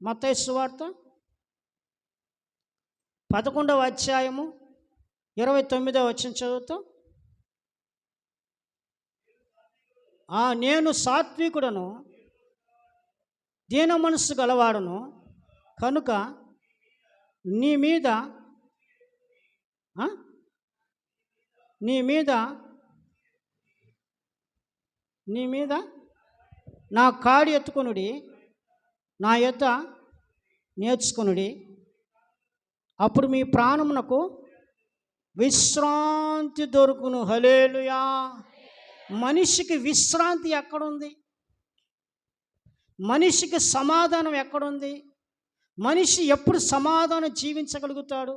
మత్తయి సువార్త 11వ అధ్యాయము 29వ వచనం చదువుతాం. నేను సాత్వికుడను, దీన మనస్సు గలవాడును కనుక నీ మీద నా కాడి ఎత్తుకొనుడి, నా యొద్ద నేర్చుకొనుడి, అప్పుడు మీ ప్రాణమునకు విశ్రాంతి దొరుకును. హల్లెలూయా. మనిషికి విశ్రాంతి ఎక్కడుంది? మనిషికి సమాధానం ఎక్కడుంది? మనిషి ఎప్పుడు సమాధానం జీవించగలుగుతాడు?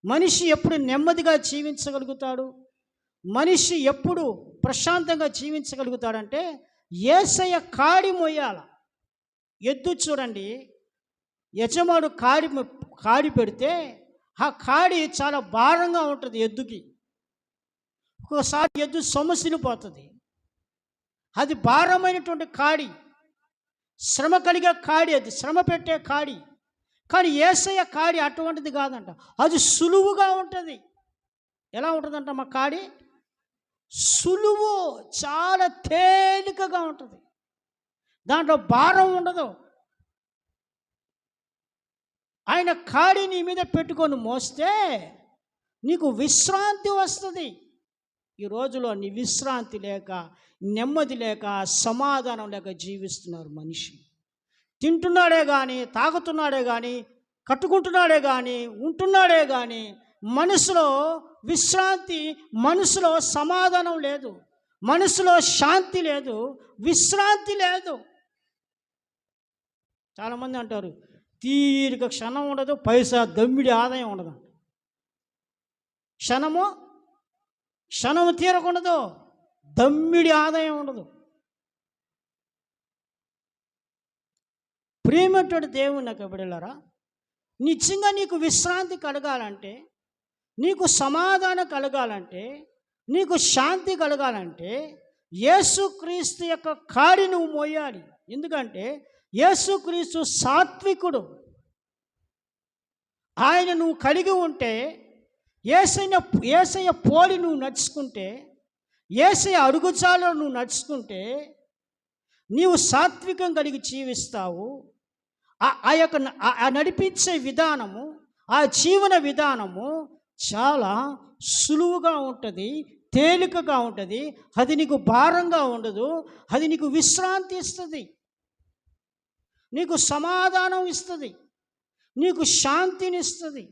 మనిషి ఎప్పుడు నెమ్మదిగా జీవించగలుగుతాడు? మనిషి ఎప్పుడు ప్రశాంతంగా జీవించగలుగుతాడంటే యేసయ్య కాడి మొయ్యాల. ఎద్దు చూడండి, యజమాడు కాడి పెడితే ఆ కాడి చాలా భారంగా ఉంటుంది ఎద్దుకి. ఒక్కోసారి ఎద్దు సొమ్మసిలిపోతుంది. అది భారమైనటువంటి కాడి, శ్రమ కలిగే కాడి, అది శ్రమ పెట్టే కాడి. కానీ యేసయ్య కాడి అటువంటిది కాదంట, అది సులువుగా ఉంటుంది. ఎలా ఉంటుందంట మా కాడి? సులువు, చాలా తేలికగా ఉంటుంది, దాంట్లో భారం ఉండదు. ఆయన కాడి నీ మీద పెట్టుకొని మోస్తే నీకు విశ్రాంతి వస్తుంది. ఈ రోజులో నీ విశ్రాంతి లేక, నెమ్మది లేక, సమాధానం లేక జీవిస్తున్నారు మనిషి. తింటున్నాడే కానీ, తాగుతున్నాడే కానీ, కట్టుకుంటున్నాడే కానీ, ఉంటున్నాడే కానీ మనసులో విశ్రాంతి, మనసులో సమాధానం లేదు, మనసులో శాంతి లేదు, విశ్రాంతి లేదు. చాలామంది అంటారు తీరిక క్షణం ఉండదు, పైసా దమ్మిడి ఆదాయం ఉండదు. క్షణము తీరకుండదు, దమ్మిడి ఆదాయం ఉండదు. ప్రేమటువంటి దేవుని నాకు బిడ్డలారా, నిజంగా నీకు విశ్రాంతి కలగాలంటే, నీకు సమాధానం కలగాలంటే, నీకు శాంతి కలగాలంటే యేసుక్రీస్తు యొక్క కాడి నువ్వు మోయాలి. ఎందుకంటే యేసుక్రీస్తు సాత్వికుడు. ఆయన నువ్వు కలిగి ఉంటే, యేసయ్య పోలి నువ్వు నడుచుకుంటే, యేసయ్య అడుగుజాలో నువ్వు నడుచుకుంటే నీవు సాత్వికం కలిగి జీవిస్తావు. ఆ యొక్క నడిపించే విధానము, ఆ జీవన విధానము చాలా సులువుగా ఉంటుంది, తేలికగా ఉంటుంది. అది నీకు భారంగా ఉండదు, అది నీకు విశ్రాంతి ఇస్తుంది, నీకు సమాధానం ఇస్తుంది, నీకు శాంతిని ఇస్తుంది.